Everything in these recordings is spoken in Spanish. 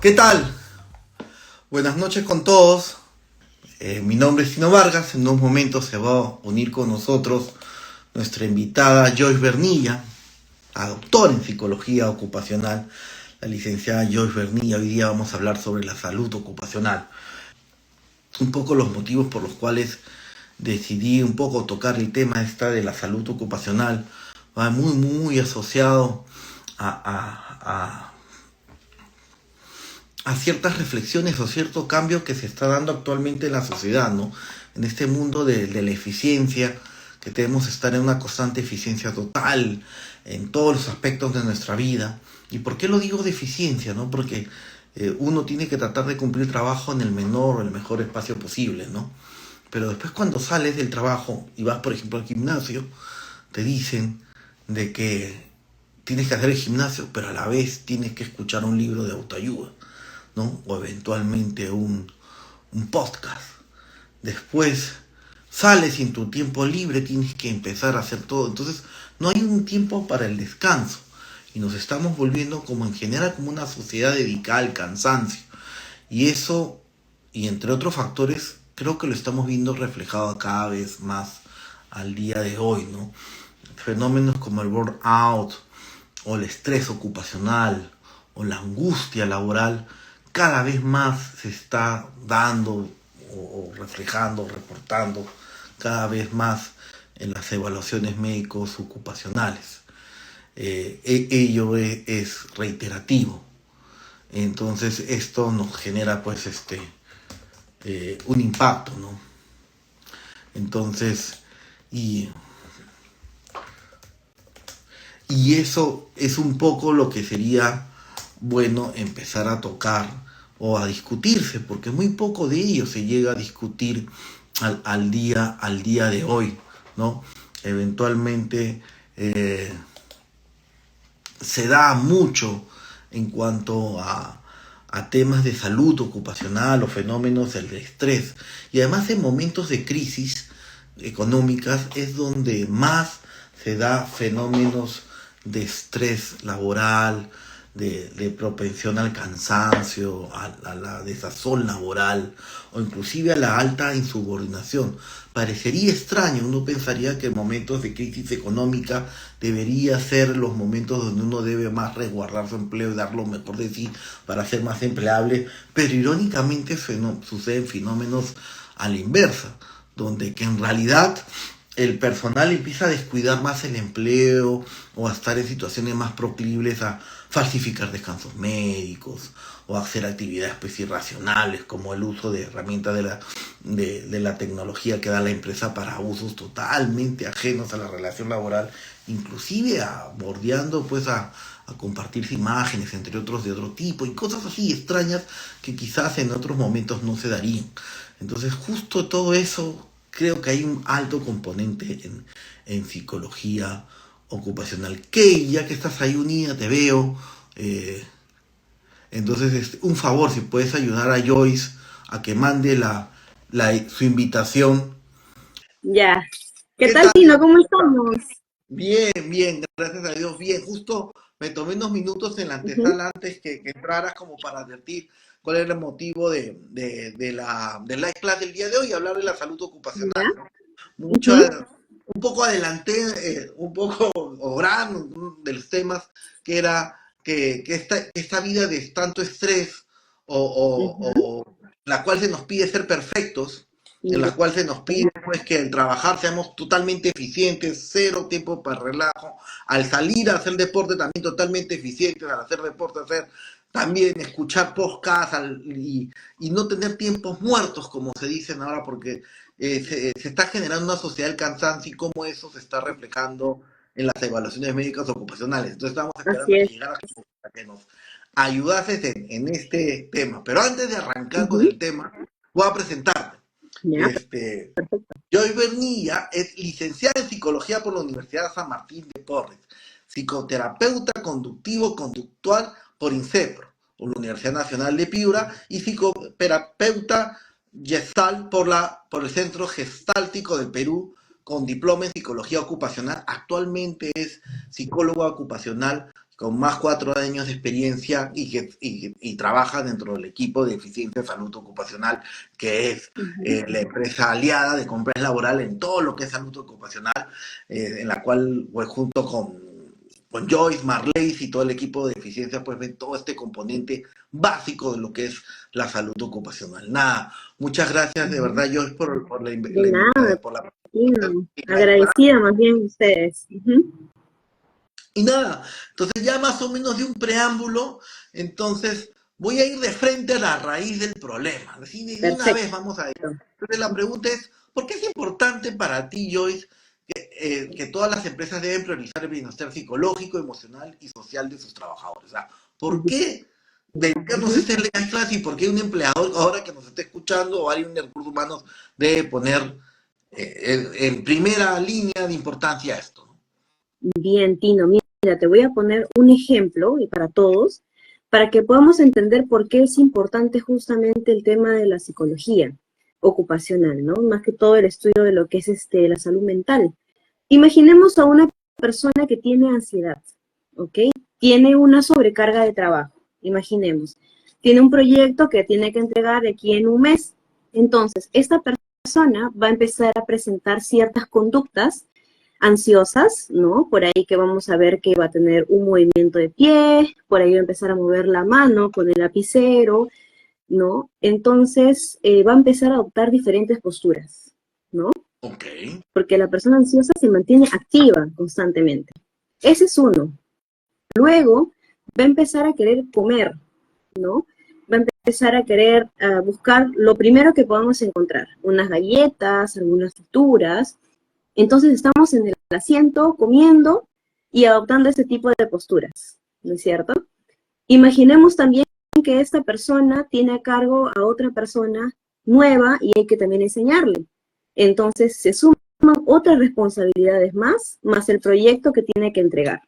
¿Qué tal? Buenas noches con todos. Mi nombre es Tino Vargas. En unos momentos se va a unir con nosotros nuestra invitada Joyce Bernilla, la doctora en psicología ocupacional, la licenciada Joyce Bernilla. Hoy día vamos a hablar sobre la salud ocupacional. Un poco los motivos por los cuales decidí un poco tocar el tema de la salud ocupacional. Va muy asociado a ciertas reflexiones o cierto cambio que se está dando actualmente en la sociedad, ¿no? En este mundo de la eficiencia, que debemos estar en una constante eficiencia total en todos los aspectos de nuestra vida. ¿Y por qué lo digo de eficiencia, no? Porque uno tiene que tratar de cumplir trabajo en el menor o el mejor espacio posible, ¿no? Pero después cuando sales del trabajo y vas, por ejemplo, al gimnasio, te dicen de que tienes que hacer el gimnasio, pero a la vez tienes que escuchar un libro de autoayuda, ¿no? O eventualmente un podcast. Después sales y en tu tiempo libre tienes que empezar a hacer todo. Entonces no hay un tiempo para el descanso. Y nos estamos volviendo como en general como una sociedad dedicada al cansancio. Y eso, y entre otros factores, creo que lo estamos viendo reflejado cada vez más al día de hoy, ¿no? Fenómenos como el burnout o el estrés ocupacional o la angustia laboral cada vez más se está dando o reflejando, reportando cada vez más en las evaluaciones médicos ocupacionales. Ello es reiterativo. Entonces esto nos genera pues un impacto, ¿no? Entonces, y eso es un poco lo que sería bueno empezar a tocar o a discutirse, porque muy poco de ello se llega a discutir al día de hoy, ¿no? Eventualmente se da mucho en cuanto a temas de salud ocupacional o fenómenos del estrés. Y además en momentos de crisis económicas es donde más se da fenómenos de estrés laboral, de propensión al cansancio, a la desazón laboral o inclusive a la alta insubordinación. Parecería extraño, uno pensaría que en momentos de crisis económica debería ser los momentos donde uno debe más resguardar su empleo y dar lo mejor de sí para ser más empleable, pero irónicamente suceden fenómenos a la inversa, donde que en realidad el personal empieza a descuidar más el empleo o a estar en situaciones más proclives a falsificar descansos médicos o a hacer actividades pues irracionales como el uso de herramientas de la tecnología que da la empresa para usos totalmente ajenos a la relación laboral, inclusive bordeando pues a compartirse imágenes entre otros de otro tipo y cosas así extrañas que quizás en otros momentos no se darían. Entonces justo todo eso creo que hay un alto componente en psicología ocupacional. Que ya que estás ahí unida, te veo. Entonces, un favor, si puedes ayudar a Joyce a que mande su invitación. Ya. ¿Qué ¿Qué tal, tal? Tino? ¿Cómo estamos? Bien, gracias a Dios, bien. Justo me tomé unos minutos en la Ujú. antesala antes que entraras como para advertir cuál era el motivo de la clase del día de hoy y hablar de la salud Ya. ocupacional, ¿no? Ujú. Un poco adelanté, un poco orando de los temas que era que esta vida de tanto estrés Ujú. o la cual se nos pide ser perfectos, en Ya. la cual se nos pide pues que al trabajar seamos totalmente eficientes, cero tiempo para relajo, al salir a hacer deporte también totalmente eficientes, al hacer deporte hacer también escuchar podcasts y no tener tiempos muertos como se dicen ahora porque se está generando una sociedad del cansancio y cómo eso se está reflejando en las evaluaciones médicas ocupacionales. Entonces estamos esperando Así a es. que llegara para que nos ayasases en este tema. Pero antes de arrancar con Ujú. el tema, voy a presentarte. Ya. Este, Perfecto. Joy Bernilla es licenciada en psicología por la Universidad San Martín de Porres, psicoterapeuta conductivo-conductual por INSEPRO, por la Universidad Nacional de Piura, y psicoterapeuta Gestalt por el Centro Gestáltico del Perú, con diploma en psicología ocupacional. Actualmente es psicóloga ocupacional con más 4 años de experiencia y trabaja dentro del equipo de eficiencia de salud ocupacional, que es Ujú. la empresa aliada de compras laboral en todo lo que es salud ocupacional, en la cual, pues, junto con Joyce, Marley y todo el equipo de eficiencia, pues ven todo este componente básico de lo que es la salud ocupacional. Nada, muchas gracias de Ujú. verdad, Joyce, De nada, por la Tino. presentación. Agradecida más bien a ustedes. Ujú. Y nada, entonces ya más o menos de un preámbulo, entonces voy a ir de frente a la raíz del problema. Así de una Perfecto. vez vamos a ir. Entonces la pregunta es, ¿por qué es importante para ti, Joyce, que todas las empresas deben priorizar el bienestar psicológico, emocional y social de sus trabajadores? O sea, ¿por Ujú. qué dedicarnos a Ujú. este clase y por qué un empleador ahora que nos esté escuchando o alguien de recursos humanos debe poner en primera línea de importancia esto? Bien, Tino, mira, te voy a poner un ejemplo y para todos, para que podamos entender por qué es importante justamente el tema de la psicología ocupacional, ¿no? Más que todo el estudio de lo que es la salud mental. Imaginemos a una persona que tiene ansiedad, ¿ok? Tiene una sobrecarga de trabajo, imaginemos. Tiene un proyecto que tiene que entregar de aquí en un mes. Entonces, esta persona va a empezar a presentar ciertas conductas ansiosas, ¿no? Por ahí que vamos a ver que va a tener un movimiento de pie, por ahí va a empezar a mover la mano con el lapicero, ¿no? Entonces va a empezar a adoptar diferentes posturas, ¿no? Ok. Porque la persona ansiosa se mantiene activa constantemente. Ese es uno. Luego va a empezar a querer comer, ¿no? Va a empezar a querer buscar lo primero que podamos encontrar, unas galletas, algunas frituras. Entonces estamos en el asiento comiendo y adoptando ese tipo de posturas, ¿no es cierto? Imaginemos también que esta persona tiene a cargo a otra persona nueva y hay que también enseñarle. Entonces se suman otras responsabilidades más el proyecto que tiene que entregar,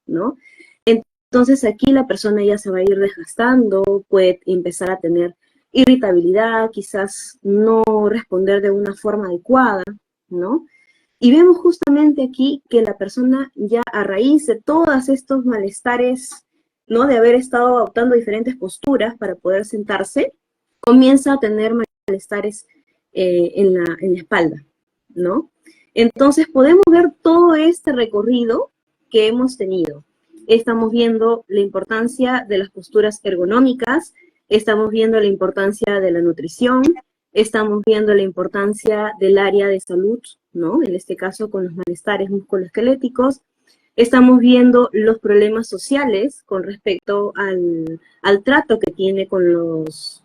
¿no? Entonces aquí la persona ya se va a ir desgastando, puede empezar a tener irritabilidad, quizás no responder de una forma adecuada, ¿no? Y vemos justamente aquí que la persona ya a raíz de todos estos malestares, ¿no? De haber estado adoptando diferentes posturas para poder sentarse, comienza a tener malestares en la espalda, ¿no? Entonces podemos ver todo este recorrido que hemos tenido. Estamos viendo la importancia de las posturas ergonómicas, estamos viendo la importancia de la nutrición, estamos viendo la importancia del área de salud, ¿no? En este caso con los malestares musculoesqueléticos. Estamos viendo los problemas sociales con respecto al trato que tiene con los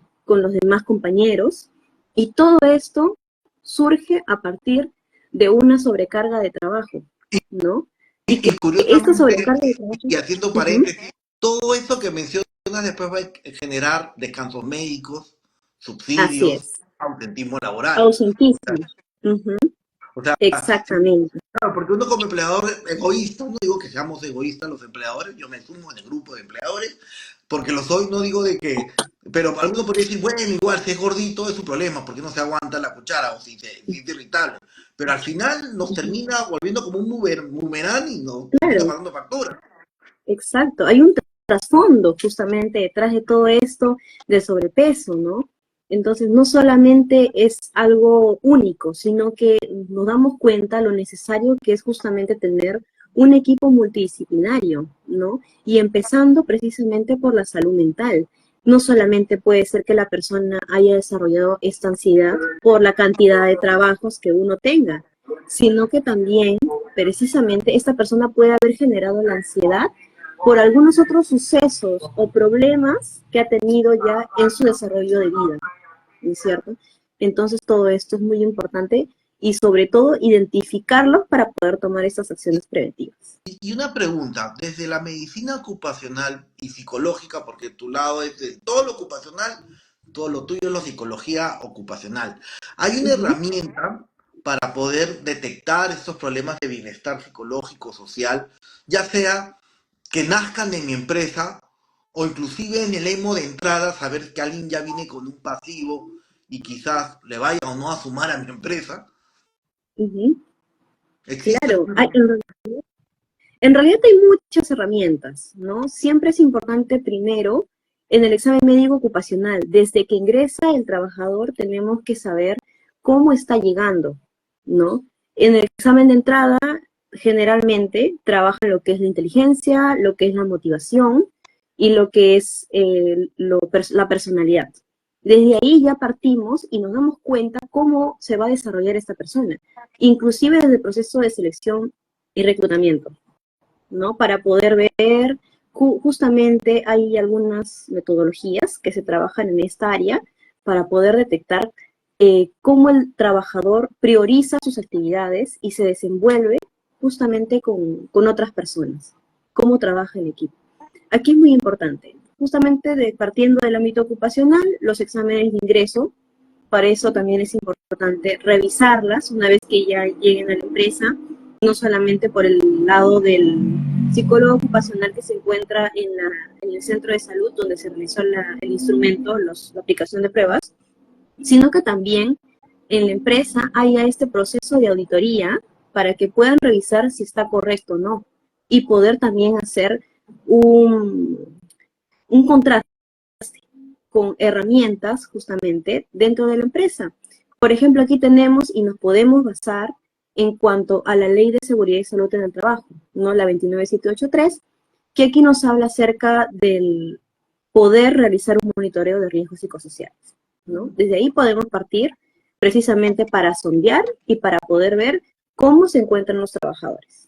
demás compañeros. Y todo esto surge a partir de una sobrecarga de trabajo, ¿no? Y que Y esta curiosamente, sobrecarga de trabajo, y haciendo uh-huh, paréntesis, todo eso que mencionas después va a generar descansos médicos, así subsidios, es, ausentismo laboral. ausentísimo, uh-huh, O sea, exactamente, claro, porque uno como empleador egoísta, no digo que seamos egoístas los empleadores, yo me sumo en el grupo de empleadores, porque lo soy, no digo de que, pero alguno podría decir, bueno, igual, si es gordito es su problema, porque no se aguanta la cuchara o si es irritable. Pero al final nos uh-huh, termina volviendo como un boomerang y nos termina claro. pagando factura. Exacto, hay un trasfondo justamente detrás de todo esto de sobrepeso, ¿no? Entonces, no solamente es algo único, sino que nos damos cuenta lo necesario que es justamente tener un equipo multidisciplinario, ¿no? Y empezando precisamente por la salud mental. No solamente puede ser que la persona haya desarrollado esta ansiedad por la cantidad de trabajos que uno tenga, sino que también precisamente esta persona puede haber generado la ansiedad por algunos otros sucesos o problemas que ha tenido ya en su desarrollo de vida, ¿no es cierto? Entonces todo esto es muy importante y sobre todo identificarlos para poder tomar estas acciones preventivas. Y una pregunta, desde la medicina ocupacional y psicológica, porque tu lado es de todo lo ocupacional, todo lo tuyo es la psicología ocupacional. ¿Hay una Uh-huh. herramienta para poder detectar estos problemas de bienestar psicológico, social, ya sea que nazcan en mi empresa o inclusive en el emo de entrada, saber que alguien ya viene con un pasivo y quizás le vaya o no a sumar a mi empresa? Uh-huh. ¿Existe Claro, alguna? En realidad hay muchas herramientas, ¿no? Siempre es importante primero en el examen médico ocupacional, desde que ingresa el trabajador tenemos que saber cómo está llegando, ¿no? En el examen de entrada generalmente trabajan lo que es la inteligencia, lo que es la motivación y lo que es la personalidad. Desde ahí ya partimos y nos damos cuenta cómo se va a desarrollar esta persona, inclusive desde el proceso de selección y reclutamiento, ¿no? Para poder ver, justamente hay algunas metodologías que se trabajan en esta área para poder detectar cómo el trabajador prioriza sus actividades y se desenvuelve justamente con otras personas, cómo trabaja en equipo. Aquí es muy importante, justamente partiendo del ámbito ocupacional, los exámenes de ingreso, para eso también es importante revisarlas una vez que ya lleguen a la empresa, no solamente por el lado del psicólogo ocupacional que se encuentra en el centro de salud donde se realizó el instrumento, la aplicación de pruebas, sino que también en la empresa haya este proceso de auditoría para que puedan revisar si está correcto o no y poder también hacer un contraste con herramientas justamente dentro de la empresa. Por ejemplo, aquí tenemos y nos podemos basar en cuanto a la Ley de Seguridad y Salud en el Trabajo, ¿no? La 29783, que aquí nos habla acerca del poder realizar un monitoreo de riesgos psicosociales, ¿no? Desde ahí podemos partir precisamente para sondear y para poder ver cómo se encuentran los trabajadores.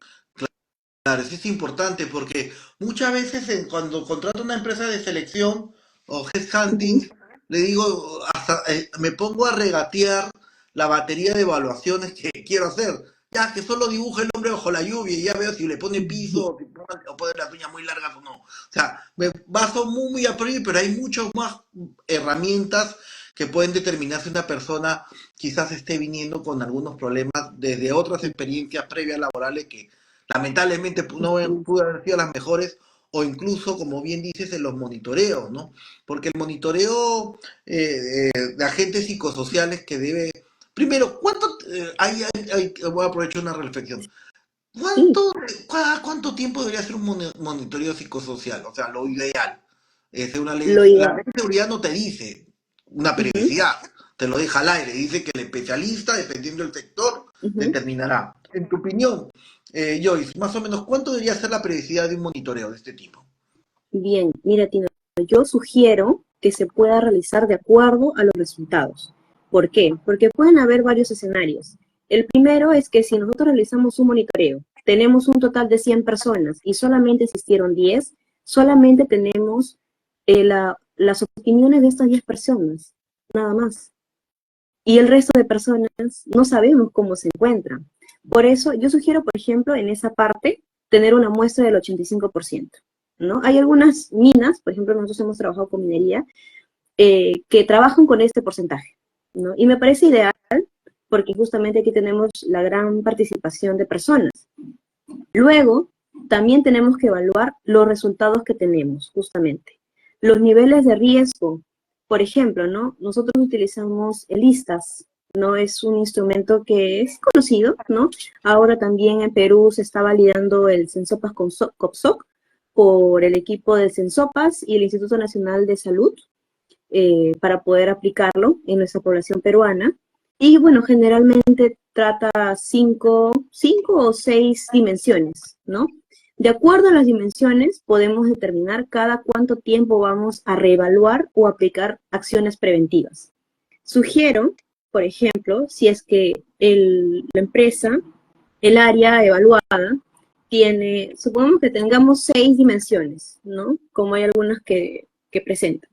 Claro, eso es importante porque muchas veces cuando contrato una empresa de selección o headhunting, le digo, hasta me pongo a regatear la batería de evaluaciones que quiero hacer. Ya que solo dibuje el hombre bajo la lluvia y ya veo si le pone piso o pone las uñas muy largas o no. O sea, me baso muy a priori, pero hay muchas más herramientas que pueden determinar si una persona quizás esté viniendo con algunos problemas desde otras experiencias previas laborales que lamentablemente no pudo haber sido las mejores, o incluso, como bien dices, en los monitoreos, ¿no? Porque el monitoreo de agentes psicosociales que debe... Primero, ¿cuánto... voy a aprovechar una reflexión. Sí, ¿Cuánto tiempo debería ser un monitoreo psicosocial? O sea, lo ideal. Una ley, lo la ideal. ley de seguridad no te dice una Uh-huh, periodicidad, te lo deja al aire, dice que el especialista, dependiendo del sector, uh-huh. determinará. En tu opinión, Joyce, más o menos, ¿cuánto debería ser la periodicidad de un monitoreo de este tipo? Bien, mira, Tina, yo sugiero que se pueda realizar de acuerdo a los resultados. ¿Por qué? Porque pueden haber varios escenarios. El primero es que si nosotros realizamos un monitoreo, tenemos un total de 100 personas y solamente asistieron 10, solamente tenemos las opiniones de estas 10 personas, nada más. Y el resto de personas no sabemos cómo se encuentran. Por eso yo sugiero, por ejemplo, en esa parte, tener una muestra del 85%, ¿no? Hay algunas minas, por ejemplo, nosotros hemos trabajado con minería, que trabajan con este porcentaje, ¿no? Y me parece ideal porque justamente aquí tenemos la gran participación de personas. Luego, también tenemos que evaluar los resultados que tenemos, justamente. Los niveles de riesgo, por ejemplo, ¿no? Nosotros utilizamos el ISTAS, ¿no? Es un instrumento que es conocido, ¿no? Ahora también en Perú se está validando el Sensopas COPSOC por el equipo de Sensopas y el Instituto Nacional de Salud para poder aplicarlo en nuestra población peruana. Y bueno, generalmente trata cinco o seis dimensiones, ¿no? De acuerdo a las dimensiones, podemos determinar cada cuánto tiempo vamos a reevaluar o aplicar acciones preventivas. Sugiero, por ejemplo, si es que la empresa, el área evaluada, tiene, supongamos que tengamos 6 dimensiones, ¿no? Como hay algunas que presentan.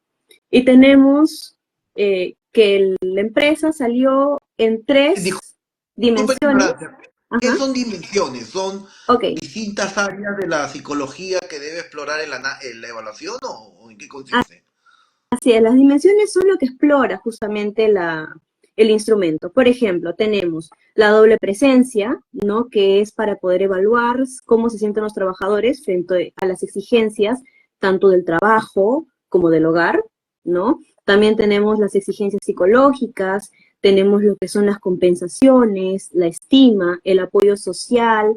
Y tenemos que la empresa salió en 3 Disculpe la dimensiones. ignorancia. ¿Qué Ajá, son dimensiones? ¿Son ok. distintas áreas de la psicología que debe explorar en la evaluación o en qué consiste? Así es, las dimensiones son lo que explora justamente el instrumento. Por ejemplo, tenemos la doble presencia, ¿no? Que es para poder evaluar cómo se sienten los trabajadores frente a las exigencias tanto del trabajo como del hogar, ¿no? También tenemos las exigencias psicológicas, tenemos lo que son las compensaciones, la estima, el apoyo social,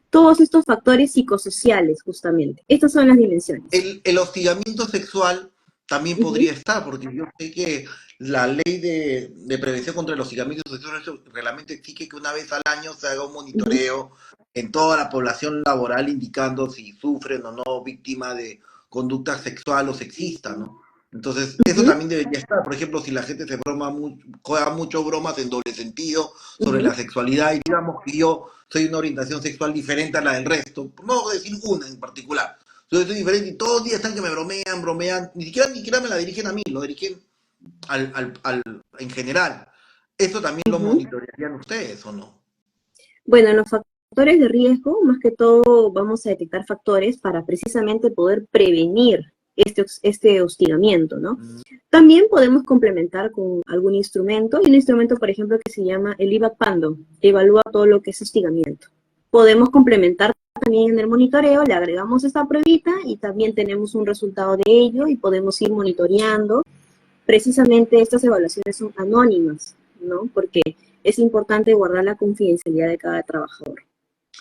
todos estos factores psicosociales, justamente. Estas son las dimensiones. El hostigamiento sexual también Ujú, podría estar, porque yo sé que la ley de prevención contra el hostigamiento sexual realmente exige que una vez al año se haga un ujú, monitoreo en toda la población laboral indicando si sufren o no víctima de conducta sexual o sexista, ¿no? Entonces, eso ujú, también debería estar. Por ejemplo, si la gente se juega mucho bromas en doble sentido sobre ujú. la sexualidad y digamos que yo soy una orientación sexual diferente a la del resto, por no decir una en particular, yo soy diferente y todos los días están que me bromean, ni siquiera me la dirigen a mí, lo dirigen en general. ¿Eso también lo Ujú. monitorearían ustedes o no? Bueno, los factores de riesgo, más que todo, vamos a detectar factores para precisamente poder prevenir este hostigamiento, ¿no? Mm. También podemos complementar con algún instrumento, y un instrumento, por ejemplo, que se llama el IVAC Pando, que evalúa todo lo que es hostigamiento. Podemos complementar también en el monitoreo, le agregamos esta pruebita y también tenemos un resultado de ello y podemos ir monitoreando. Precisamente estas evaluaciones son anónimas, ¿no? Porque es importante guardar la confidencialidad de cada trabajador,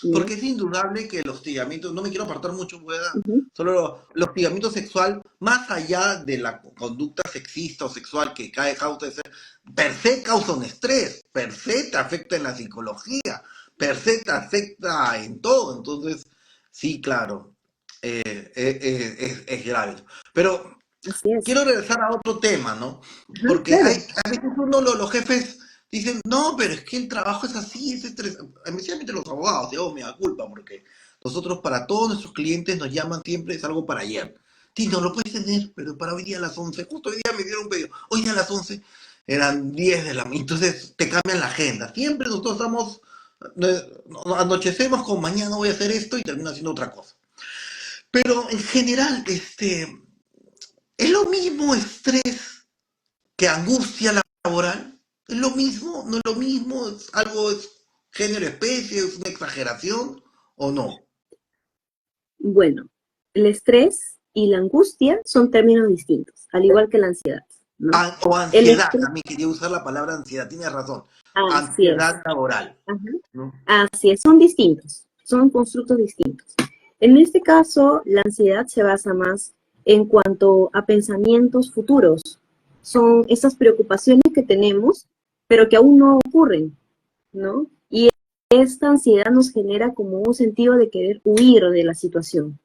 ¿no? Porque es indudable que el hostigamiento, no me quiero apartar mucho, Ujú, solo el hostigamiento sexual, más allá de la conducta sexista o sexual que cae causa de ser, per se causa un estrés, per se te afecta en la psicología, per se te afecta en todo. Entonces, sí, claro, es grave. Pero así es. quiero regresar a otro tema, ¿no? Ajá, Porque claro. a veces los jefes dicen, no, pero es que el trabajo es así, es estresante. Especialmente los abogados, digamos, me da culpa, porque nosotros para todos nuestros clientes nos llaman siempre, es algo para ayer. Tino, lo puedes tener, pero para hoy día a las 11. Justo hoy día me dieron un pedido. Hoy día a las 11 eran 10 de la mañana. Entonces te cambian la agenda. Siempre nosotros estamos, anochecemos con mañana voy a hacer esto y termino haciendo otra cosa. Pero en general, es lo mismo estrés que angustia laboral. ¿Es lo mismo? ¿No es lo mismo? ¿Es algo, es género, especie? ¿Es una exageración? ¿O no? Bueno, el estrés y la angustia son términos distintos, al igual que la ansiedad, ¿no? O El ansiedad, estrés, también quería usar la palabra ansiedad, tienes razón. así es. Ansiedad laboral, Ajá. ¿no? Así es, son distintos, son constructos distintos. En este caso, la ansiedad se basa más en cuanto a pensamientos futuros. Son esas preocupaciones que tenemos, pero que aún no ocurren, ¿no? Y esta ansiedad nos genera como un sentido de querer huir de la situación.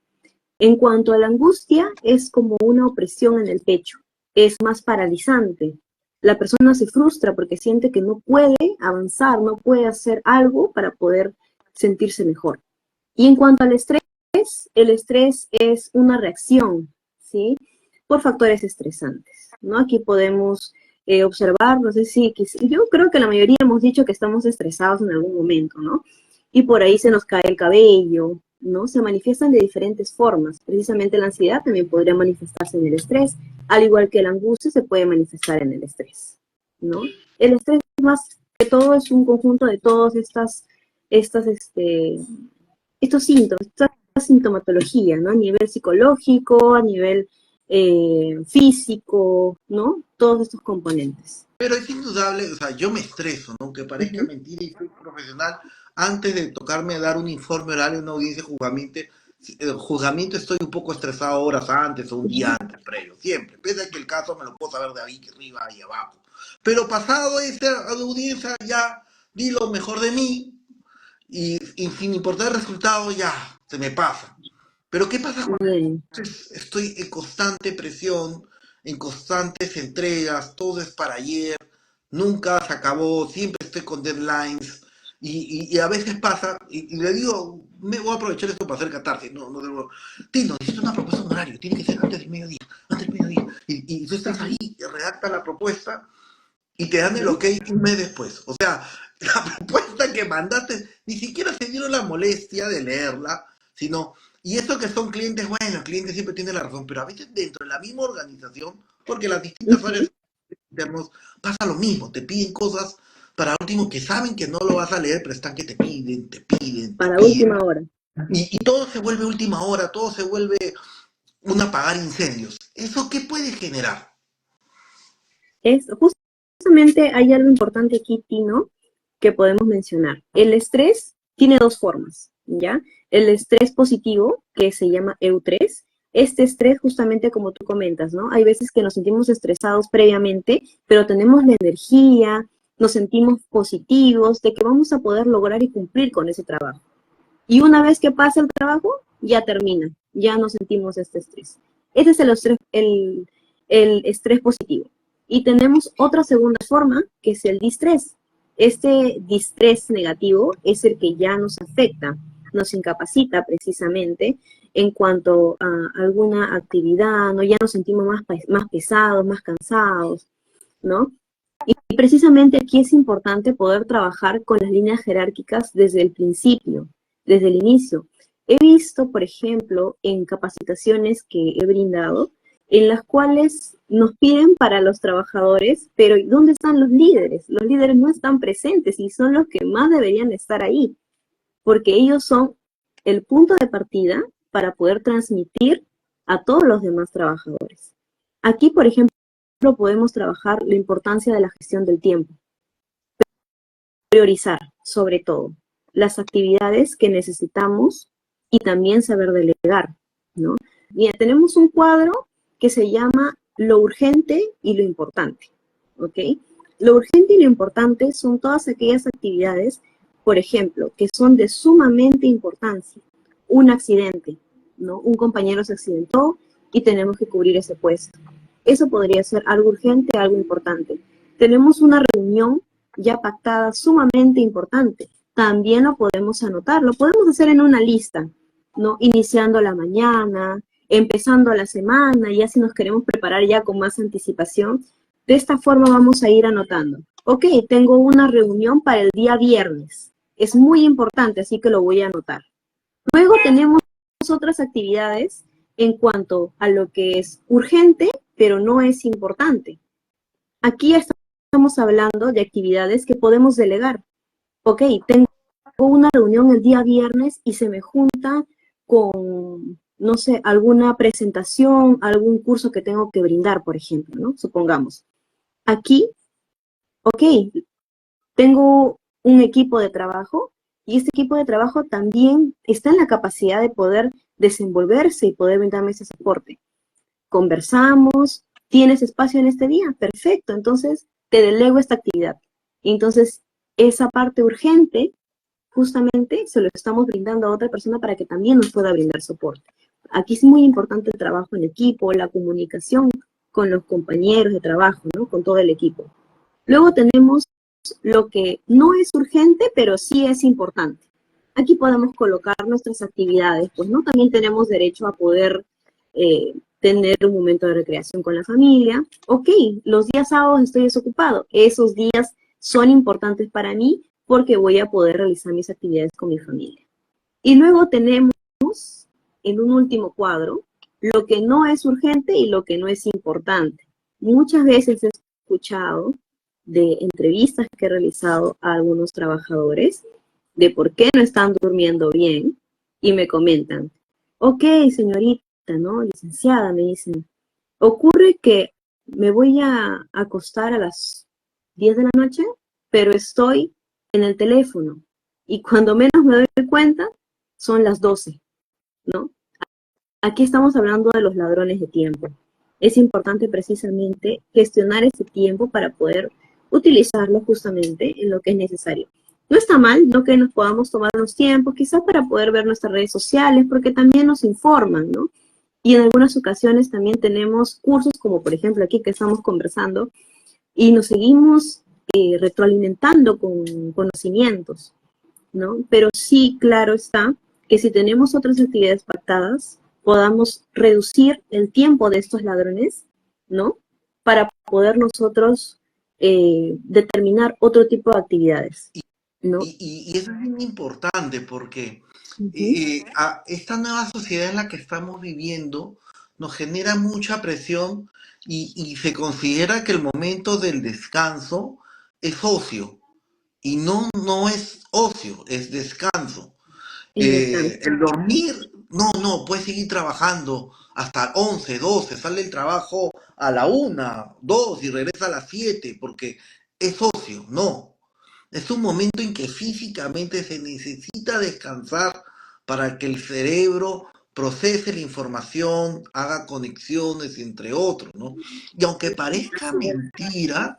En cuanto a la angustia, es como una opresión en el pecho, es más paralizante. La persona se frustra porque siente que no puede avanzar, no puede hacer algo para poder sentirse mejor. Y en cuanto al estrés, el estrés es una reacción, ¿sí? Por factores estresantes, ¿no? Aquí podemos observar, no sé si, yo creo que la mayoría hemos dicho que estamos estresados en algún momento, ¿no? Y por ahí se nos cae el cabello, ¿no? Se manifiestan de diferentes formas. Precisamente la ansiedad también podría manifestarse en el estrés, al igual que la angustia se puede manifestar en el estrés, ¿no? El estrés más que todo es un conjunto de todas estas, estos síntomas, esta sintomatología, ¿no? A nivel psicológico, a nivel físico, ¿no? Todos estos componentes. Pero es indudable, o sea, yo me estreso, ¿no? Aunque Uh parezca -huh, mentira y soy profesional, antes de tocarme dar un informe oral en una audiencia de juzgamiento estoy un poco estresado horas antes o un uh día -huh, antes, previo, siempre. Pese a que el caso me lo puedo saber de ahí, arriba y abajo. Pero pasado esa audiencia ya di lo mejor de mí y sin importar el resultado ya se me pasa. Pero ¿qué pasa cuando bien, estoy en constante presión, en constantes entregas, todo es para ayer, nunca se acabó, siempre estoy con deadlines y a veces pasa, y le digo, me voy a aprovechar esto para hacer catarsis, no debo, Tino, necesito una propuesta de un horario, tiene que ser antes del mediodía, y tú uh estás ahí, -huh, redacta la propuesta y te dan el uh ok un mes después. O sea, la propuesta que mandaste, ni siquiera se dieron la molestia de leerla, sino, y eso que son clientes, bueno, el cliente siempre tiene la razón, pero a veces dentro de la misma organización, porque las distintas áreas -huh, internos pasa lo mismo, te piden cosas para último que saben que no lo vas a leer, pero están que te piden, te piden, te para piden. última hora. Y todo se vuelve última hora, todo se vuelve un apagar incendios. ¿Eso qué puede generar? Es, justamente hay algo importante aquí, Tino, que podemos mencionar. El estrés tiene dos formas. ¿ya? El estrés positivo, que se llama EU3, este estrés justamente como tú comentas, ¿no? Hay veces que nos sentimos estresados previamente, pero tenemos la energía, nos sentimos positivos de que vamos a poder lograr y cumplir con ese trabajo. Y una vez que pasa el trabajo, ya termina, ya no sentimos este estrés. Ese es el estrés positivo. Y tenemos otra segunda forma, que es el distrés. Este distrés negativo es el que ya nos afecta, nos incapacita precisamente en cuanto a alguna actividad, ¿no? Ya nos sentimos más pesados, más cansados, ¿no? Y precisamente aquí es importante poder trabajar con las líneas jerárquicas desde el principio, desde el inicio. He visto, por ejemplo, en capacitaciones que he brindado, en las cuales nos piden para los trabajadores, pero ¿dónde están los líderes? Los líderes no están presentes y son los que más deberían estar ahí, porque ellos son el punto de partida para poder transmitir a todos los demás trabajadores. Aquí, por ejemplo, podemos trabajar la importancia de la gestión del tiempo, priorizar sobre todo las actividades que necesitamos y también saber delegar, ¿no? Bien, tenemos un cuadro que se llama lo urgente y lo importante, ¿ok? Lo urgente y lo importante son todas aquellas actividades, por ejemplo, que son de sumamente importancia. Un accidente, ¿no? Un compañero se accidentó y tenemos que cubrir ese puesto. Eso podría ser algo urgente, algo importante. Tenemos una reunión ya pactada sumamente importante. También lo podemos anotar, lo podemos hacer en una lista, ¿no? Iniciando la mañana, empezando la semana, ya si nos queremos preparar ya con más anticipación. De esta forma vamos a ir anotando. Ok, tengo una reunión para el día viernes. Es muy importante, así que lo voy a anotar. Luego tenemos otras actividades en cuanto a lo que es urgente, pero no es importante. Aquí estamos hablando de actividades que podemos delegar. Ok, tengo una reunión el día viernes y se me junta con, no sé, alguna presentación, algún curso que tengo que brindar, por ejemplo, ¿no? Supongamos. Aquí, ok, tengo un equipo de trabajo y este equipo de trabajo también está en la capacidad de poder desenvolverse y poder brindarme ese soporte. Conversamos, ¿tienes espacio en este día? Perfecto, entonces te delego esta actividad. Entonces, esa parte urgente, justamente se lo estamos brindando a otra persona para que también nos pueda brindar soporte. Aquí es muy importante el trabajo en equipo, la comunicación con los compañeros de trabajo, ¿no? Con todo el equipo. Luego tenemos lo que no es urgente, pero sí es importante. Aquí podemos colocar nuestras actividades, pues, ¿no? También tenemos derecho a poder tener un momento de recreación con la familia. Ok, los días sábados estoy desocupado. Esos días son importantes para mí porque voy a poder realizar mis actividades con mi familia. Y luego tenemos en un último cuadro lo que no es urgente y lo que no es importante. Muchas veces he escuchado de entrevistas que he realizado a algunos trabajadores de por qué no están durmiendo bien y me comentan, ok, señorita, ¿no? Licenciada, me dicen, ocurre que me voy a acostar a las 10 de la noche, pero estoy en el teléfono y cuando menos me doy cuenta son las 12, ¿no? Aquí estamos hablando de los ladrones de tiempo. Es importante precisamente gestionar ese tiempo para poder utilizarlo justamente en lo que es necesario. No está mal, no que nos podamos tomar los tiempos, quizás para poder ver nuestras redes sociales, porque también nos informan, ¿no? Y en algunas ocasiones también tenemos cursos, como por ejemplo aquí que estamos conversando, y nos seguimos retroalimentando con conocimientos, ¿no? Pero sí, claro está, que si tenemos otras actividades pactadas, podamos reducir el tiempo de estos ladrones, ¿no? Para poder nosotros determinar otro tipo de actividades, ¿no? Y eso es bien importante porque Ujú. esta nueva sociedad en la que estamos viviendo nos genera mucha presión y se considera que el momento del descanso es ocio y no es ocio, es descanso. El descanso. El dormir, no, puedes seguir trabajando hasta 11 12 sale el trabajo a la 1 2 y regresa a las 7 porque es ocio, no. Es un momento en que físicamente se necesita descansar para que el cerebro procese la información, haga conexiones entre otros, ¿no? Y aunque parezca mentira,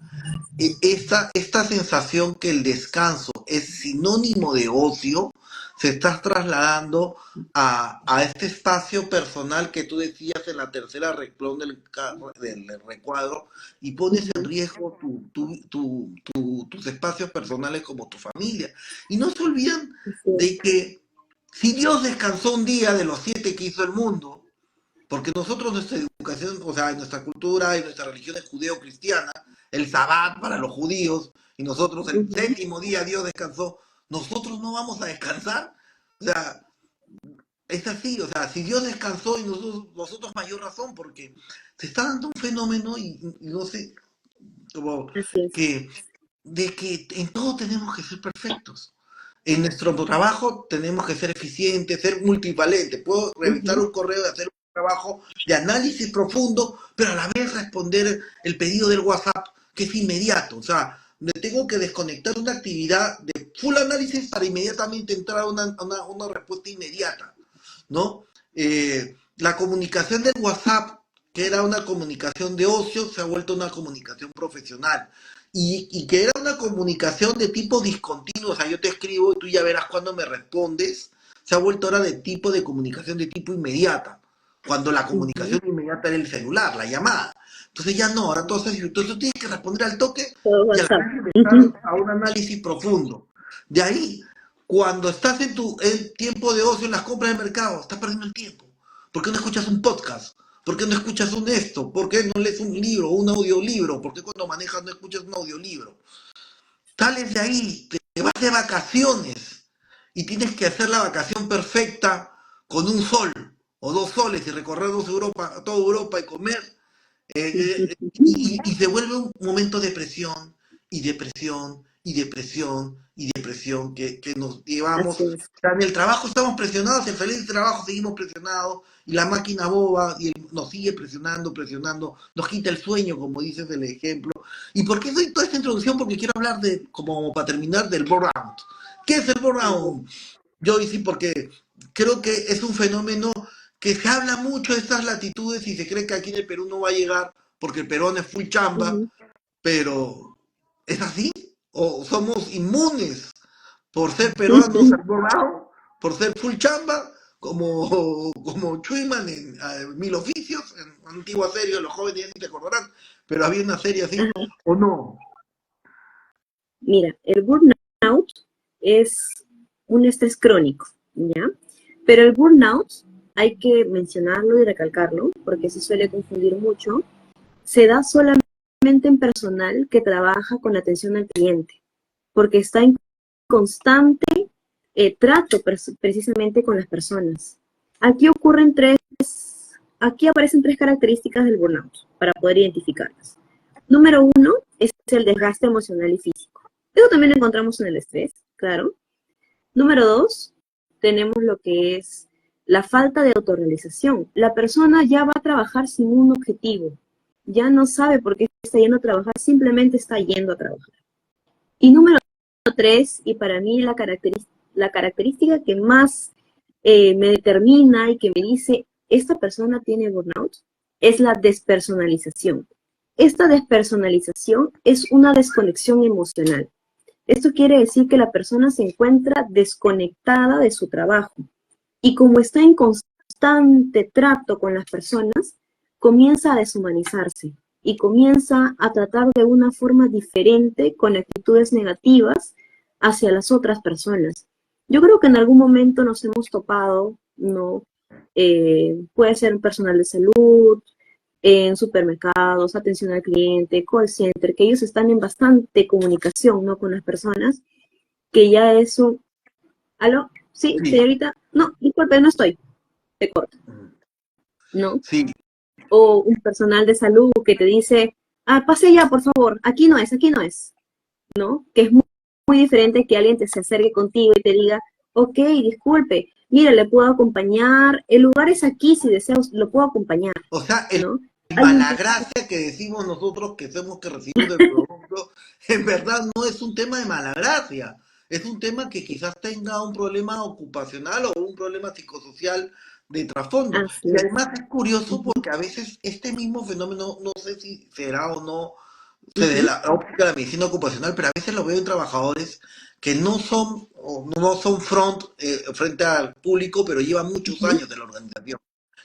esta sensación que el descanso es sinónimo de ocio, se está trasladando a este espacio personal que tú decías en la tercera renglón del recuadro y pones en Ujú. riesgo tus espacios personales como tu familia. Y no se olvidan Así de es. que si Dios descansó un día de los 7 que hizo el mundo, porque nosotros nuestra educación, o sea, en nuestra cultura y nuestra religión es judeo-cristiana, el sabbat para los judíos, y nosotros el Ujú. séptimo día Dios descansó, nosotros no vamos a descansar. O sea, es así, o sea, si Dios descansó y nosotros mayor razón, porque se está dando un fenómeno y no sé, como Así es. que, de que en todo tenemos que ser perfectos. En nuestro trabajo tenemos que ser eficientes, ser multivalentes. Puedo revisar Ujú. un correo y hacer un trabajo de análisis profundo, pero a la vez responder el pedido del WhatsApp, que es inmediato. O sea, me tengo que desconectar de una actividad de full análisis para inmediatamente entrar a una respuesta inmediata, ¿no? La comunicación del WhatsApp, que era una comunicación de ocio, se ha vuelto una comunicación profesional. Y que era una comunicación de tipo discontinuo, o sea, yo te escribo y tú ya verás cuándo me respondes, se ha vuelto ahora de tipo de comunicación de tipo inmediata, cuando la Ujú. comunicación inmediata era el celular, la llamada. Entonces ya no, ahora entonces tienes que responder al toque Todo y a la WhatsApp. vez empezar Ujú. a un análisis profundo. De ahí, cuando estás en tu tiempo de ocio en las compras de mercado, estás perdiendo el tiempo. ¿Por qué no escuchas un podcast? ¿Por qué no escuchas un esto? ¿Por qué no lees un libro, un audiolibro? ¿Por qué cuando manejas no escuchas un audiolibro? Sales de ahí, te vas de vacaciones y tienes que hacer la vacación perfecta con un sol o 2 soles y recorrer toda Europa y comer y se vuelve un momento de presión y depresión y depresión y depresión que nos Así llevamos. es. O sea, en el trabajo estamos presionados, en feliz trabajo seguimos presionados y la máquina boba nos sigue presionando, presionando, nos quita el sueño, como dices el ejemplo. ¿Y por qué doy toda esta introducción? Porque quiero hablar de, como para terminar, del burnout. ¿Qué es el Ujú. burnout? Yo sí, porque creo que es un fenómeno que se habla mucho de estas latitudes y se cree que aquí en el Perú no va a llegar porque el peruano es full chamba, Ujú. pero ¿es así? ¿O somos inmunes por ser peruanos al burnout, por ser full chamba, como Chuyman en Mil Oficios, en antigua serie, los jóvenes ya ni te acordarán, pero había una serie así, Ajá. ¿o no? Mira, el burnout es un estrés crónico, ¿ya? Pero el burnout, hay que mencionarlo y recalcarlo, porque se suele confundir mucho, se da solamente en personal que trabaja con atención al cliente, porque está en constante trato precisamente con las personas. Aquí ocurren tres, aquí aparecen tres características del burnout para poder identificarlas. Número uno es el desgaste emocional y físico. Eso también lo encontramos en el estrés, claro. Número dos, tenemos lo que es la falta de autorrealización. La persona ya va a trabajar sin un objetivo, ya no sabe por qué está yendo a trabajar, simplemente está yendo a trabajar. Y número tres, y para mí la característica que más me determina y que me dice, esta persona tiene burnout, es la despersonalización. Esta despersonalización es una desconexión emocional. Esto quiere decir que la persona se encuentra desconectada de su trabajo y como está en constante trato con las personas, comienza a deshumanizarse y comienza a tratar de una forma diferente con actitudes negativas hacia las otras personas. Yo creo que en algún momento nos hemos topado, ¿no? Puede ser un personal de salud, en supermercados, atención al cliente, call center, que ellos están en bastante comunicación, ¿no? Con las personas, que ya eso, ¿aló? Sí, Sí, señorita, no, disculpe, no estoy, te corto, ¿no? sí. O un personal de salud que te dice, pase ya, por favor, aquí no es, ¿no? Que es muy diferente que alguien te se acerque contigo y te diga, ok, disculpe, mira, le puedo acompañar, el lugar es aquí, si deseas, lo puedo acompañar, O sea, ¿no? Alguien que, malagracia que decimos nosotros que somos que recibimos del producto, en verdad no es un tema de malagracia, es un tema que quizás tenga un problema ocupacional o un problema psicosocial de trasfondo. Así Y es. además es curioso Ujú, porque a veces este mismo fenómeno, no sé si será o no desde ujú, la óptica de la medicina ocupacional, pero a veces lo veo en trabajadores que no son, o no son frente al público, pero llevan muchos ujú. años en la organización.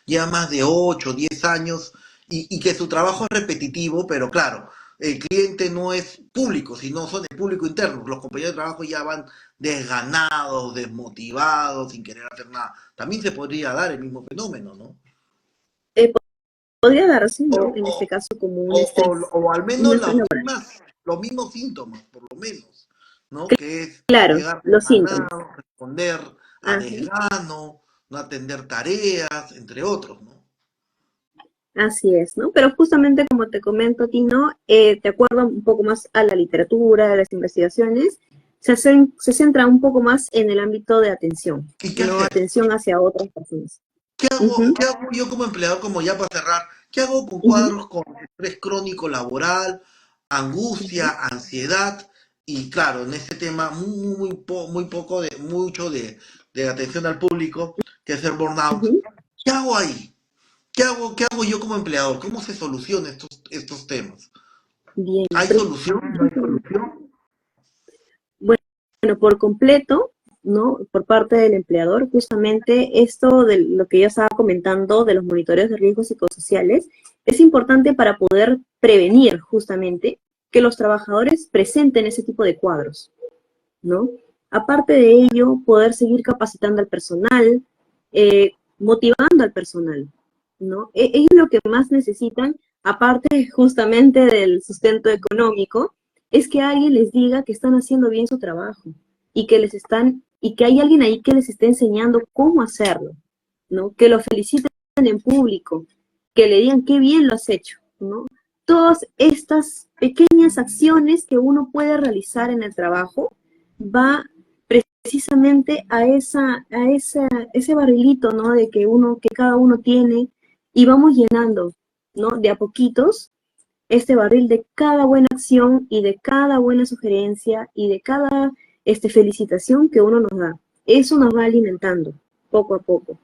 Llevan más de 8 10 años y que su trabajo es repetitivo, pero claro, el cliente no es público, sino son el público interno. Los compañeros de trabajo ya van desganados, desmotivados, sin querer hacer nada. También se podría dar el mismo fenómeno, ¿no? Eh, podría darse, O, ¿no? En o, este caso como o al un menos estrés laboral. los mismos síntomas, por lo menos, ¿no? Que es Claro, llegar los síntomas. desganado, responder a Ajá. desgano, no atender tareas, entre otros, ¿no? Así es, ¿no? Pero justamente como te comento, Tino, de acuerdo un poco más a la literatura, a las investigaciones, se centra un poco más en el ámbito de atención, ¿Y qué ¿no? hacer? Atención hacia otras personas. ¿Qué hago, Ujú, qué hago yo como empleador, como ya para cerrar? ¿Qué hago con ujú, cuadros con estrés crónico laboral, ujú, angustia, ansiedad? Y claro, en este tema muy poco de atención al público, que es el burnout. ujú. ¿Qué hago ahí? ¿Qué hago yo como empleador? ¿Cómo se solucionan estos temas? Bien, ¿Hay solución? ¿No hay precisamente. solución? Bueno, por completo, ¿no? Por parte del empleador, justamente esto de lo que yo estaba comentando de los monitoreos de riesgos psicosociales es importante para poder prevenir justamente que los trabajadores presenten ese tipo de cuadros, ¿no? Aparte de ello, poder seguir capacitando al personal, motivando al personal, ¿no? Ellos lo que más necesitan, aparte justamente del sustento económico, es que alguien les diga que están haciendo bien su trabajo y que les están y que hay alguien ahí que les esté enseñando cómo hacerlo, ¿no? Que lo feliciten en público, que le digan qué bien lo has hecho, ¿no? Todas estas pequeñas acciones que uno puede realizar en el trabajo va precisamente ese barrilito, ¿no? De que cada uno tiene y vamos llenando, ¿no? De a poquitos este barril de cada buena acción y de cada buena sugerencia y de cada felicitación que uno nos da. Eso nos va alimentando poco a poco.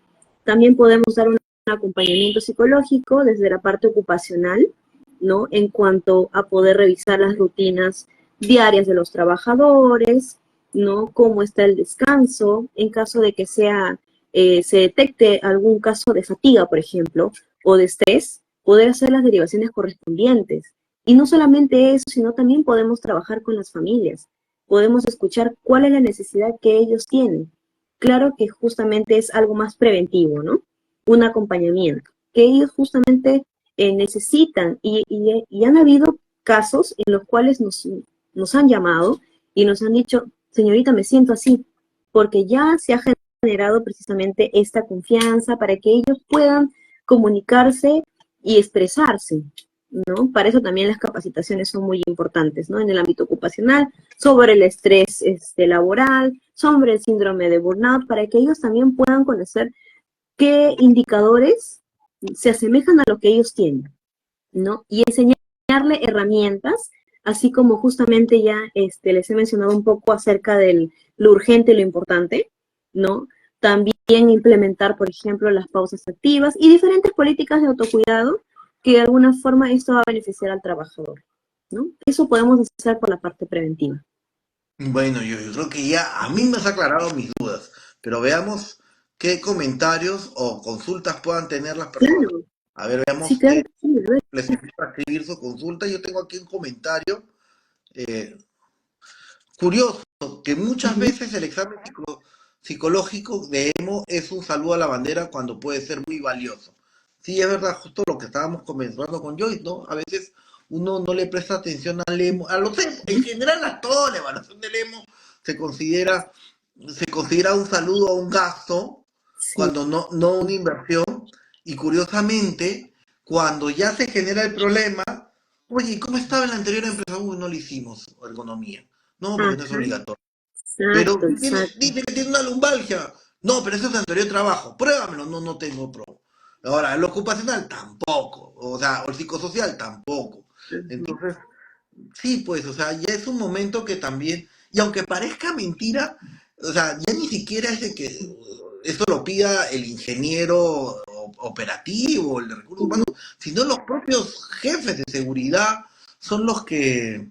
También podemos dar un acompañamiento psicológico desde la parte ocupacional, ¿no? En cuanto a poder revisar las rutinas diarias de los trabajadores, ¿no? Cómo está el descanso, en caso de que se detecte algún caso de fatiga, por ejemplo, o de estrés, poder hacer las derivaciones correspondientes. Y no solamente eso, sino también podemos trabajar con las familias. Podemos escuchar cuál es la necesidad que ellos tienen. Claro que justamente es algo más preventivo, ¿no? Un acompañamiento, que ellos justamente necesitan y han habido casos en los cuales nos han llamado y nos han dicho, señorita, me siento así, porque ya se ha generado precisamente esta confianza para que ellos puedan comunicarse y expresarse, ¿no? Para eso también las capacitaciones son muy importantes, ¿no? En el ámbito ocupacional, sobre el estrés laboral, sobre el síndrome de burnout, para que ellos también puedan conocer qué indicadores se asemejan a lo que ellos tienen, ¿no? Y enseñarle herramientas, así como justamente ya les he mencionado un poco acerca de lo urgente y lo importante, ¿no? También implementar, por ejemplo, las pausas activas y diferentes políticas de autocuidado que de alguna forma esto va a beneficiar al trabajador, ¿no? Eso podemos hacer por la parte preventiva. Bueno, yo creo que ya a mí me has aclarado mis dudas, pero veamos qué comentarios o consultas puedan tener las personas. Claro, A ver, sí, veamos claro, qué sí, a ver. les invito a escribir su consulta. Yo tengo aquí un comentario eh, curioso, que muchas Ujú, veces el examen psicológico de EMO es un saludo a la bandera cuando puede ser muy valioso. Sí, es verdad, justo lo que estábamos conversando con Joyce, ¿no? A veces uno no le presta atención al EMO, a los EMO, en general a toda la evaluación del EMO se considera, se considera un saludo a un gasto, sí, cuando no una inversión, y curiosamente, cuando ya se genera el problema, oye, ¿cómo estaba en la anterior empresa? Uy, no le hicimos ergonomía. No, porque no es ajá, obligatorio. Pero exacto, exacto. dice que tiene una lumbalgia. No, pero eso es de anterior trabajo. Pruébamelo. No, no tengo pro. Ahora, el ocupacional tampoco. O sea, o el psicosocial tampoco. Ujú, Entonces, sí, pues, o sea, ya es un momento que también. y aunque parezca mentira, o sea, ya ni siquiera es de que esto lo pida el ingeniero operativo, el de recursos humanos, sino los propios jefes de seguridad son los que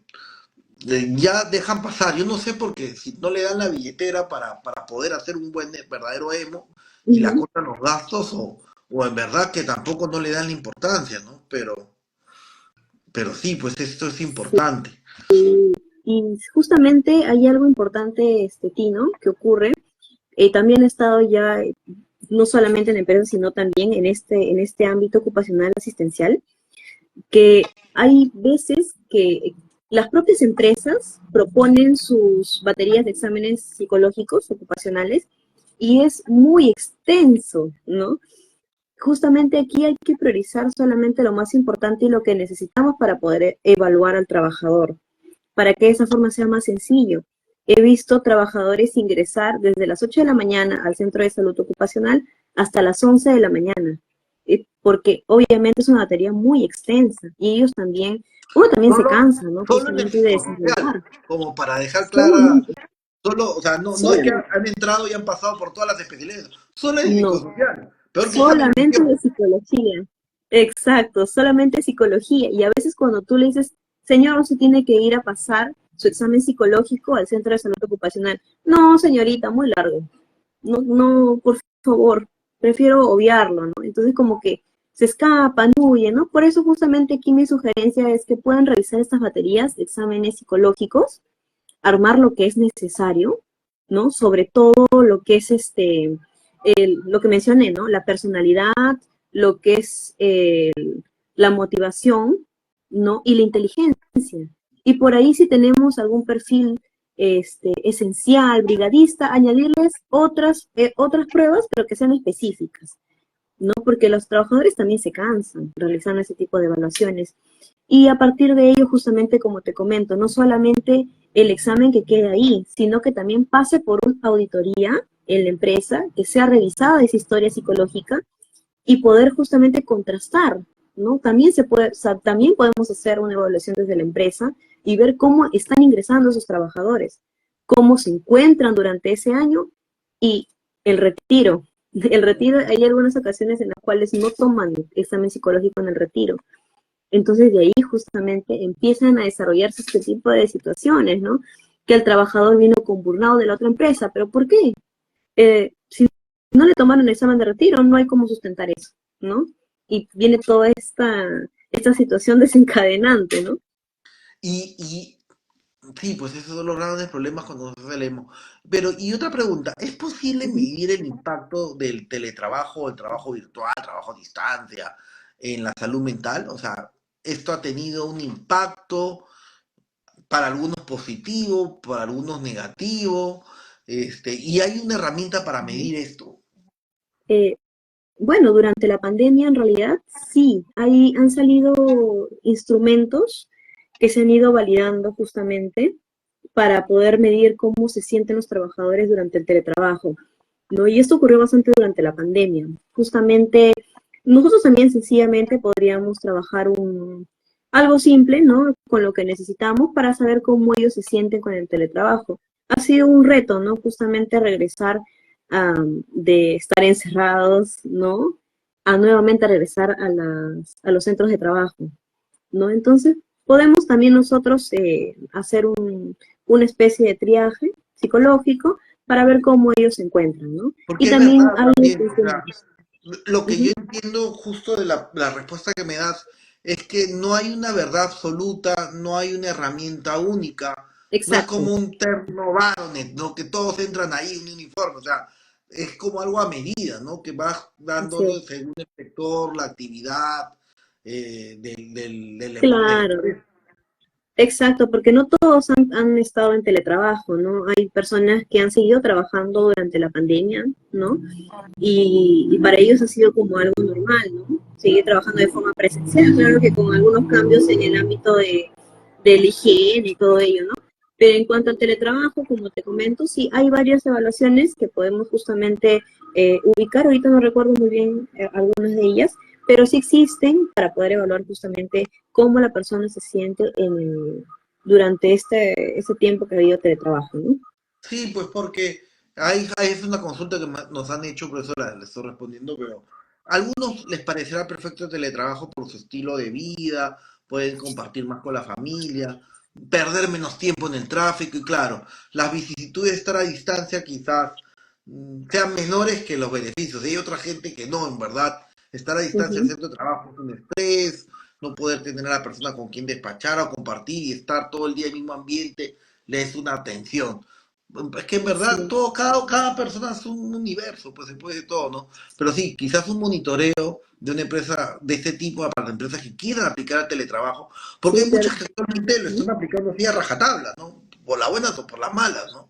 ya dejan pasar. Yo no sé porque si no le dan la billetera para poder hacer un buen, verdadero emo y le Ujú. acortan los gastos o en verdad que tampoco no le dan la importancia, ¿no? Pero sí, pues esto es Sí. importante. Y justamente hay algo importante, Tino, que ocurre. También he estado ya, no solamente en empresas, sino también en este ámbito ocupacional asistencial, que hay veces que las propias empresas proponen sus baterías de exámenes psicológicos ocupacionales y es muy extenso, ¿no? Justamente aquí hay que priorizar solamente lo más importante y lo que necesitamos para poder evaluar al trabajador, para que de esa forma sea más sencillo. He visto trabajadores ingresar desde las 8 de la mañana al centro de salud ocupacional hasta las 11 de la mañana, porque obviamente es una batería muy extensa y ellos también, uno también se Solo, cansa, ¿no? solo en el Justamente de psicosocial, desarrollar. como para dejar clara, Solamente, solo, o sea, no es que solamente, han entrado y han pasado por todas las especialidades, solo en el no, psicosocial, peor que exámenes de solamente de tiempo. psicología. Exacto, solamente psicología. Y a veces cuando tú le dices, señor, se tiene que ir a pasar su examen psicológico al centro de salud ocupacional. No, señorita, muy largo. No, no, por favor, prefiero obviarlo, ¿no? Entonces como que se escapan, huyen, ¿no? Por eso justamente aquí mi sugerencia es que puedan revisar estas baterías de exámenes psicológicos, armar lo que es necesario, ¿no? Sobre todo lo que es lo que mencioné, ¿no? La personalidad, lo que es la motivación, ¿no? Y la inteligencia. Y por ahí si tenemos algún perfil esencial, brigadista, añadirles otras pruebas, pero que sean específicas, ¿no? Porque los trabajadores también se cansan realizando ese tipo de evaluaciones. Y a partir de ello, justamente como te comento, no solamente el examen que quede ahí, sino que también pase por una auditoría en la empresa, que sea revisada esa historia psicológica y poder justamente contrastar, ¿no? También se puede, o sea, también podemos hacer una evaluación desde la empresa y ver cómo están ingresando esos trabajadores, cómo se encuentran durante ese año y el retiro. El retiro, hay algunas ocasiones en las cuales no toman examen psicológico en el retiro. Entonces de ahí justamente empiezan a desarrollarse este tipo de situaciones, ¿no? Que el trabajador vino con burnout de la otra empresa, pero ¿por qué? Si no le tomaron el examen de retiro, no hay cómo sustentar eso, ¿no? Y viene toda esta situación desencadenante, ¿no? Y sí, pues esos son los grandes problemas cuando se hace el emo. Pero, y otra pregunta, ¿es posible Ujú. medir el impacto del teletrabajo, el trabajo virtual, trabajo a distancia en la salud mental? O sea, ¿esto ha tenido un impacto para algunos positivo, para algunos negativo? Y hay una herramienta para medir esto. Eh, bueno, durante la pandemia en realidad sí, han salido instrumentos que se han ido validando justamente para poder medir cómo se sienten los trabajadores durante el teletrabajo, ¿no? Y esto ocurrió bastante durante la pandemia. Justamente nosotros también sencillamente podríamos trabajar algo simple, ¿no? Con lo que necesitamos para saber cómo ellos se sienten con el teletrabajo. Ha sido un reto, ¿no? Justamente regresar de estar encerrados, ¿no? A nuevamente regresar a los centros de trabajo, ¿no? Entonces, podemos también nosotros hacer una especie de triaje psicológico para ver cómo ellos se encuentran, ¿no? Y Porque es también verdad algo también, que o sea, lo que yo ujú, entiendo justo de la respuesta que me das es que no hay una verdad absoluta, no hay una herramienta única, no es exacto, como un terno Baronet, ¿no? Que todos entran ahí en un uniforme, o sea, es como algo a medida, ¿no? Que va así dándolo es. según el sector, la actividad de la Claro, empresa. exacto, porque no todos han estado en teletrabajo, ¿no? Hay personas que han seguido trabajando durante la pandemia, ¿no? Y para ellos ha sido como algo normal, ¿no? Seguir trabajando de forma presencial, claro que con algunos cambios en el ámbito de la higiene y todo ello, ¿no? Pero en cuanto al teletrabajo, como te comento, sí hay varias evaluaciones que podemos justamente ubicar. Ahorita no recuerdo muy bien algunas de ellas, pero sí existen para poder evaluar justamente cómo la persona se siente durante este tiempo que ha habido teletrabajo, ¿no? Sí, pues porque ahí es una consulta que nos han hecho, por eso le estoy respondiendo, pero a algunos les parecerá perfecto el teletrabajo por su estilo de vida, pueden compartir más con la familia, perder menos tiempo en el tráfico y claro, las vicisitudes de estar a distancia quizás sean menores que los beneficios. Y hay otra gente que no, en verdad, estar a distancia del Ujú. centro de trabajo es un estrés, no poder tener a la persona con quien despachar o compartir y estar todo el día en el mismo ambiente le es una tensión. Es que en verdad Sí, cada persona es un universo, pues se puede de todo, ¿no? Pero sí, quizás un monitoreo de una empresa de este tipo para empresas que quieran aplicar el teletrabajo, porque sí, hay claro. muchas que actualmente lo están aplicando así a rajatabla, ¿no? Por las buenas o por las malas, ¿no?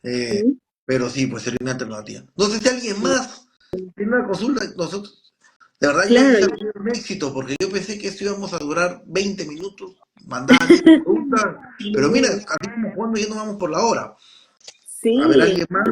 Eh, Ujú. pero sí, pues sería una alternativa. No sé si alguien Sí. más tiene una consulta, nosotros, de verdad ya Claro, ha sido un éxito, porque yo pensé que esto íbamos a durar 20 minutos, mandaban 10 preguntas, pero mira, no, así como jugando ya no vamos por la hora. A ver, sí. ¿alguien más?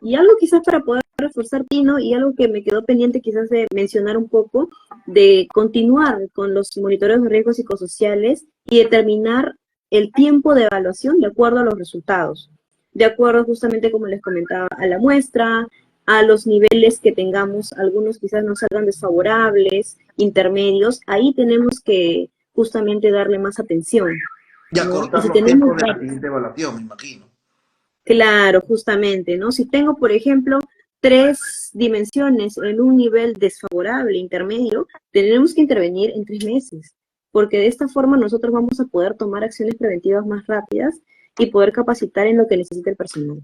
Y algo quizás para poder reforzar, Tino, y algo que me quedó pendiente quizás de mencionar un poco, de continuar con los monitoreos de riesgos psicosociales y determinar el tiempo de evaluación de acuerdo a los resultados, de acuerdo justamente como les comentaba a la muestra, a los niveles que tengamos, algunos quizás nos salgan desfavorables, intermedios, ahí tenemos que justamente darle más atención, Y ¿no? Y acortar si los tenemos tiempos de la siguiente evaluación, me imagino. claro, justamente, ¿no? Si tengo, por ejemplo, tres dimensiones en un nivel desfavorable, intermedio, tenemos que intervenir en 3 meses, porque de esta forma nosotros vamos a poder tomar acciones preventivas más rápidas y poder capacitar en lo que necesita el personal,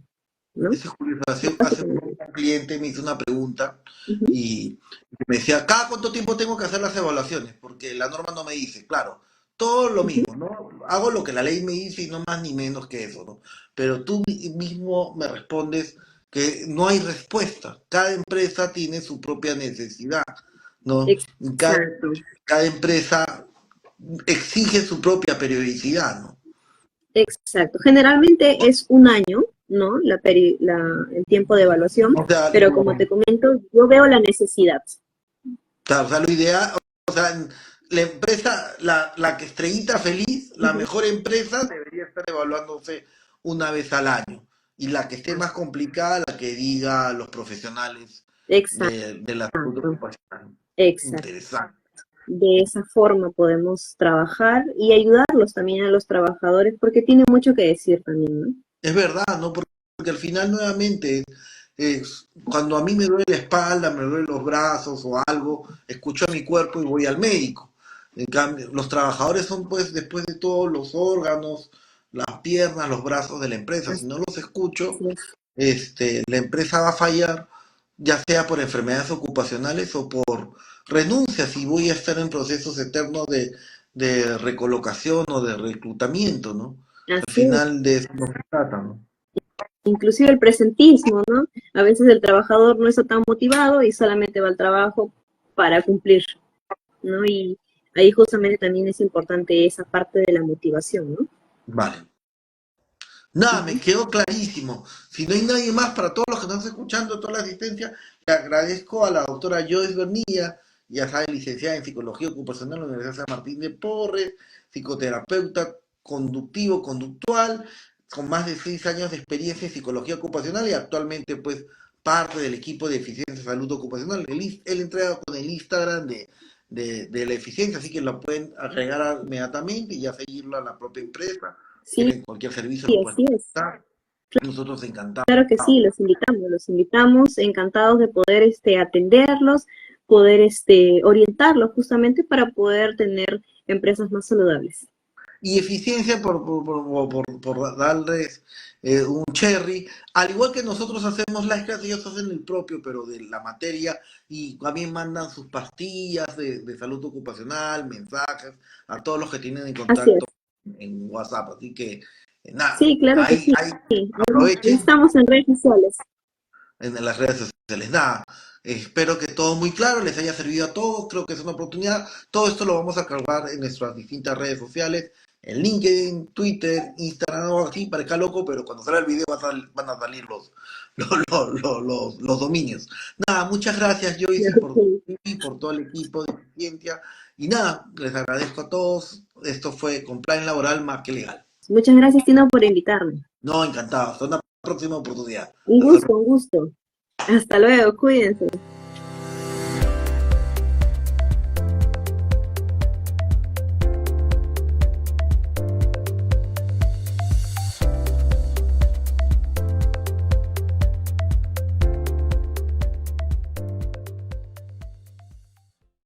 ¿no? Esa curiosidad, hace Básicamente. poco un cliente me hizo una pregunta Ujú. y me decía, ¿cada cuánto tiempo tengo que hacer las evaluaciones? Porque la norma no me dice, claro, todo lo Ujú. mismo, ¿no? Hago lo que la ley me dice y no más ni menos que eso, ¿no? Pero tú mismo me respondes que no hay respuesta. Cada empresa tiene su propia necesidad, ¿no? Y Exacto, cada empresa exige su propia periodicidad, ¿no? exacto. Generalmente es un año, ¿no? El tiempo de evaluación, O sea, pero como te comento, yo veo la necesidad. claro, o sea, lo ideal, o sea, la empresa, la que estrellita feliz, la Ujú. mejor empresa debería estar evaluándose una vez al año. Y la que esté más complicada, la que diga a los profesionales Exacto, de la salud ocupacional. exacto. Interesante. De esa forma podemos trabajar y ayudarlos también a los trabajadores porque tiene mucho que decir también, ¿no? Es verdad, ¿no? Porque al final nuevamente, cuando a mí me duele la espalda, me duelen los brazos o algo, escucho a mi cuerpo y voy al médico. En cambio, los trabajadores son pues después de todo los órganos, las piernas, los brazos de la empresa. Si Así no los escucho, es. la empresa va a fallar, ya sea por enfermedades ocupacionales o por renuncias y voy a estar en procesos eternos de recolocación o de reclutamiento, ¿no? Al Así es. final de eso no se trata, ¿no? Inclusive el presentismo, ¿no? A veces el trabajador no está tan motivado y solamente va al trabajo para cumplir, ¿no? Y ahí justamente también es importante esa parte de la motivación, ¿no? Vale. Nada, me Ujú. quedó clarísimo. Si no hay nadie más, para todos los que están escuchando, toda la asistencia, le agradezco a la doctora Joyce Bernilla, ya sabe, licenciada en Psicología Ocupacional de la Universidad San Martín de Porres, psicoterapeuta conductivo, conductual, con más de 6 años de experiencia en psicología ocupacional y actualmente, pues, parte del equipo de eficiencia de salud ocupacional. Él entrega con el Instagram de la eficiencia, así que lo pueden agregar inmediatamente y ya seguirlo a la propia empresa. Sí, Quieren cualquier servicio, lo pueden así es. contactar. Nosotros encantados. Claro que sí, los invitamos, encantados de poder atenderlos, poder orientarlos justamente para poder tener empresas más saludables. Y eficiencia por darles un cherry, al igual que nosotros hacemos las clases, ellos hacen el propio, pero de la materia, y también mandan sus pastillas de salud ocupacional, mensajes, a todos los que tienen en Así contacto es. en WhatsApp. Así que, nada, Sí, claro que sí. ahí Ahí aprovechen estamos en redes sociales. en las redes sociales. Nada, espero que todo muy claro, les haya servido a todos, creo que es una oportunidad. Todo esto lo vamos a cargar en nuestras distintas redes sociales, en LinkedIn, Twitter, Instagram, o así, parezca loco, pero cuando salga el video van a salir los dominios. Nada, muchas gracias Joyce Ok. y por todo el equipo de Ciencia. Y nada, les agradezco a todos Esto fue Compliance Laboral más que legal. Muchas gracias, Tino, por invitarme. No, encantado. Hasta una próxima oportunidad. Un Hasta gusto, un gusto. Hasta luego, cuídense.